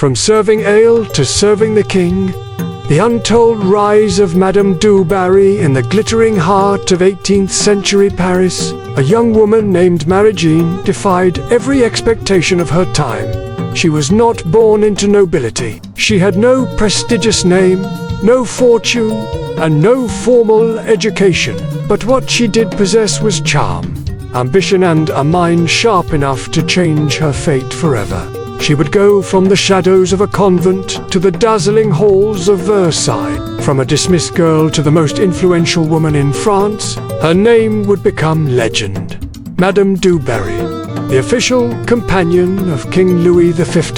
From serving ale to serving the king, the untold rise of Madame du Barry in the glittering heart of 18th century Paris, a young woman named Marie defied every expectation of her time. She was not born into nobility. She had no prestigious name, no fortune, and no formal education. But what she did possess was charm, ambition, and a mind sharp enough to change her fate forever. She would go from the shadows of a convent to the dazzling halls of Versailles. From a dismissed girl to the most influential woman in France, her name would become legend. Madame du Barry, the official companion of King Louis XV,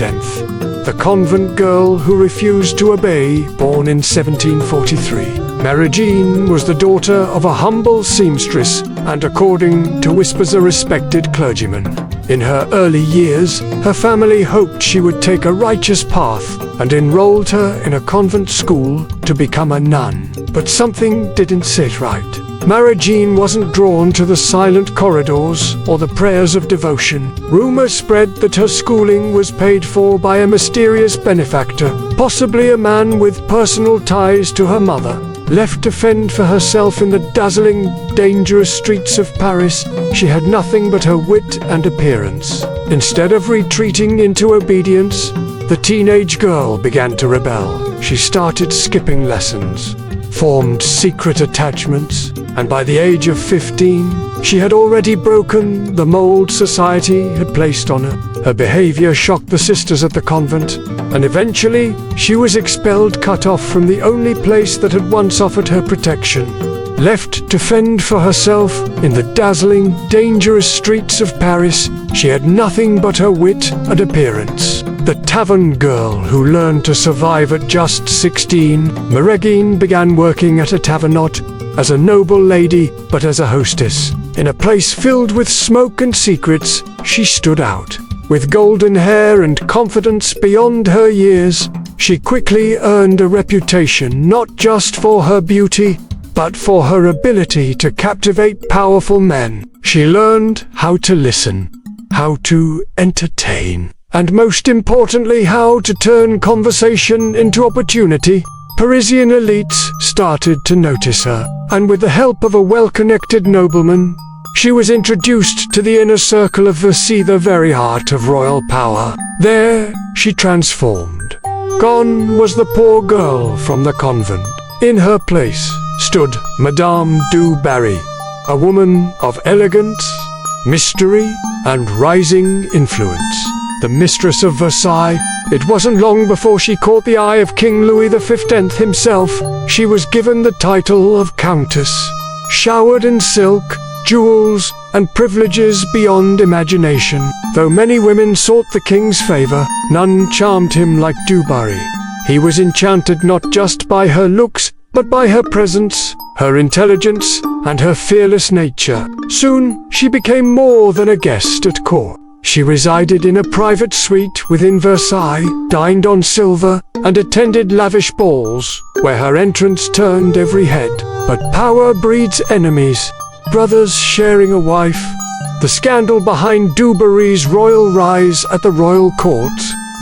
the convent girl who refused to obey, born in 1743. Marie was the daughter of a humble seamstress and, according to whispers, a respected clergyman. In her early years, her family hoped she would take a righteous path and enrolled her in a convent school to become a nun. But something didn't sit right. Marie wasn't drawn to the silent corridors or the prayers of devotion. Rumors spread that her schooling was paid for by a mysterious benefactor, possibly a man with personal ties to her mother. Left to fend for herself in the dazzling, dangerous streets of Paris, she had nothing but her wit and appearance. Instead of retreating into obedience, the teenage girl began to rebel. She started skipping lessons, formed secret attachments, and by the age of 15, she had already broken the mold society had placed on her. Her behavior shocked the sisters at the convent, and eventually she was expelled, cut off from the only place that had once offered her protection. Left to fend for herself in the dazzling, dangerous streets of Paris, she had nothing but her wit and appearance. The tavern girl who learned to survive at just 16, Marie began working at a tavern not as a noble lady, but as a hostess. In a place filled with smoke and secrets, she stood out. With golden hair and confidence beyond her years, she quickly earned a reputation not just for her beauty, but for her ability to captivate powerful men. She learned how to listen, how to entertain, and most importantly, how to turn conversation into opportunity. Parisian elites started to notice her, and with the help of a well-connected nobleman, she was introduced to the inner circle of Versailles, the very heart of royal power. There, she transformed. Gone was the poor girl from the convent. In her place stood Madame du Barry, a woman of elegance, mystery, and rising influence. The mistress of Versailles. It wasn't long before she caught the eye of King Louis XV himself. She was given the title of Countess, showered in silk, jewels, and privileges beyond imagination. Though many women sought the king's favor, none charmed him like du Barry. He was enchanted not just by her looks, but by her presence, her intelligence, and her fearless nature. Soon, she became more than a guest at court. She resided in a private suite within Versailles, dined on silver, and attended lavish balls, where her entrance turned every head. But power breeds enemies, brothers sharing a wife. The scandal behind du Barry's royal rise at the royal court.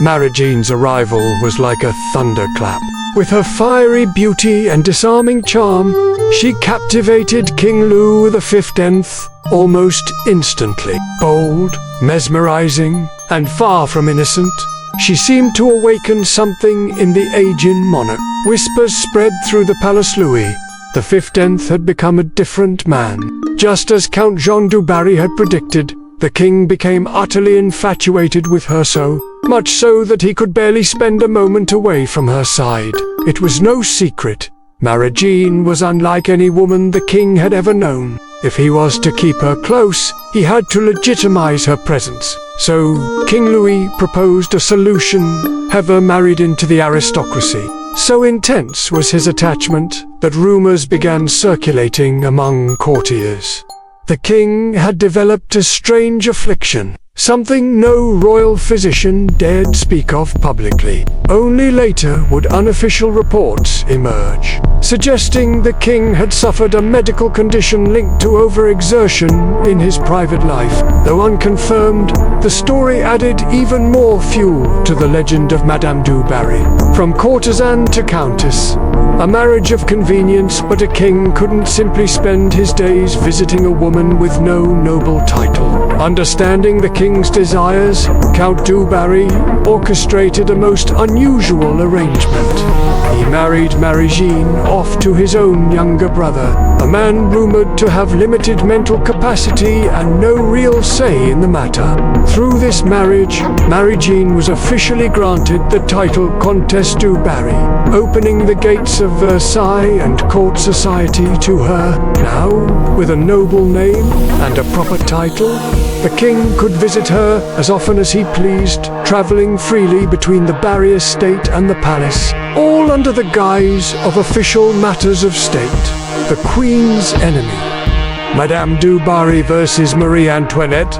Marie's arrival was like a thunderclap. With her fiery beauty and disarming charm, she captivated King Louis XV almost instantly. Bold, mesmerizing, and far from innocent, she seemed to awaken something in the aging monarch. Whispers spread through the palace. Louis XV had become a different man. Just as Count Jean du Barry had predicted, the king became utterly infatuated with her, so much so that he could barely spend a moment away from her side. It was no secret. Marie was unlike any woman the king had ever known. If he was to keep her close, he had to legitimize her presence. So King Louis proposed a solution: have her married into the aristocracy. So intense was his attachment that rumors began circulating among courtiers. The king had developed a strange affliction. something no royal physician dared speak of publicly. Only later would unofficial reports emerge, suggesting the king had suffered a medical condition linked to overexertion in his private life. Though unconfirmed, the story added even more fuel to the legend of Madame du Barry. From courtesan to countess, a marriage of convenience, but a king couldn't simply spend his days visiting a woman with no noble title. Understanding the king's desires, Count du Barry orchestrated a most unusual arrangement. He married Marie off to his own younger brother, a man rumored to have limited mental capacity and no real say in the matter. Through this marriage, Marie was officially granted the title Countess du Barry, opening the gates of Versailles and court society to her. Now, with a noble name and a proper title, the king could visit her as often as he pleased, traveling freely between the Barry estate and the palace, all under the guise of official matters of state. The Queen's enemy. Madame du Barry versus Marie Antoinette.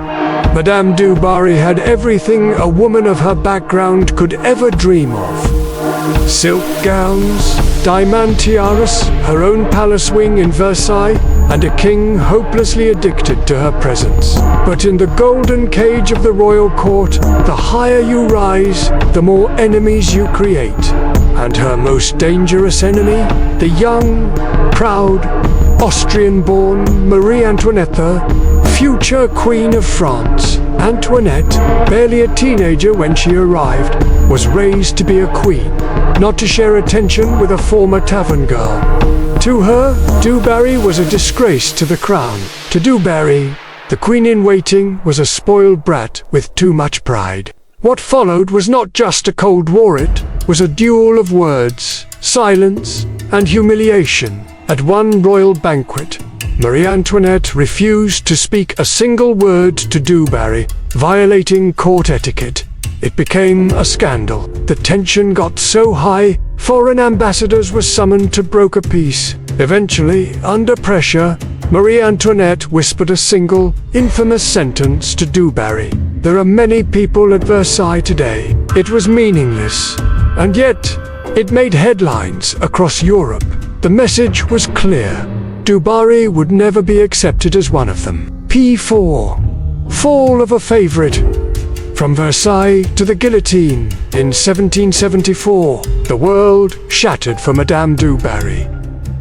Madame du Barry had everything a woman of her background could ever dream of. Silk gowns, diamond tiaras, her own palace wing in Versailles, and a king hopelessly addicted to her presence. But in the golden cage of the royal court, the higher you rise, the more enemies you create. And her most dangerous enemy, the young, proud, Austrian-born Marie Antoinette, the future Queen of France. Antoinette, barely a teenager when she arrived, was raised to be a queen, not to share attention with a former tavern girl. To her, du Barry was a disgrace to the crown. To du Barry, the queen-in-waiting was a spoiled brat with too much pride. What followed was not just a cold war, it was a duel of words, silence, and humiliation. At one royal banquet, Marie Antoinette refused to speak a single word to du Barry, violating court etiquette. It became a scandal. The tension got so high, foreign ambassadors were summoned to broker peace. Eventually, under pressure, Marie Antoinette whispered a single, infamous sentence to du Barry. There are many people at Versailles today. It was meaningless, and yet it made headlines across Europe. The message was clear. Du Barry would never be accepted as one of them. P4. Fall of a favorite. From Versailles to the Guillotine in 1774, the world shattered for Madame du Barry.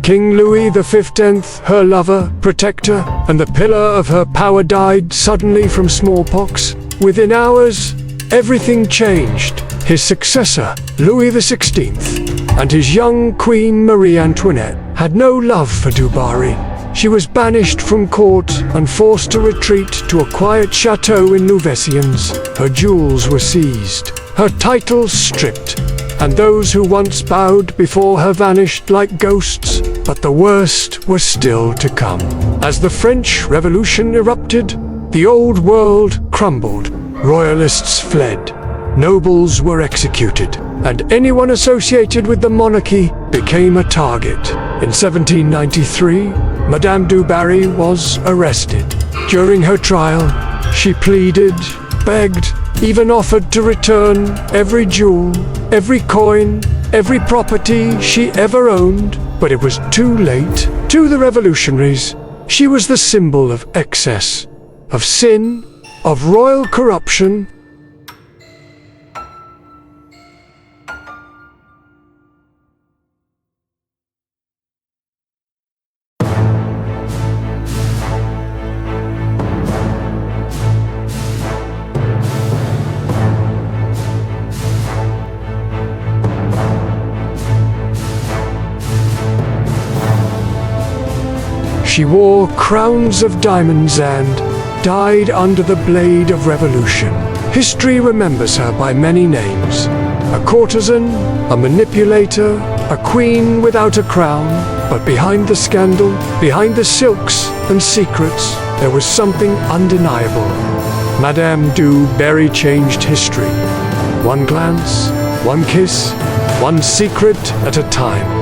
King Louis XV, her lover, protector, and the pillar of her power, died suddenly from smallpox. Within hours, everything changed. His successor, Louis XVI, and his young queen Marie Antoinette had no love for du Barry. She was banished from court and forced to retreat to a quiet chateau in Louveciennes. Her jewels were seized, her titles stripped, and those who once bowed before her vanished like ghosts. But the worst was still to come. As the French Revolution erupted, the old world crumbled. Royalists fled, nobles were executed, and anyone associated with the monarchy became a target. In 1793, Madame du Barry was arrested. During her trial, she pleaded, begged, even offered to return every jewel, every coin, every property she ever owned. But it was too late. To the revolutionaries, she was the symbol of excess, of sin, of royal corruption. She wore crowns of diamonds and died under the blade of revolution. History remembers her by many names. A courtesan, a manipulator, a queen without a crown. But behind the scandal, behind the silks and secrets, there was something undeniable. Madame du Barry changed history. One glance, one kiss, one secret at a time.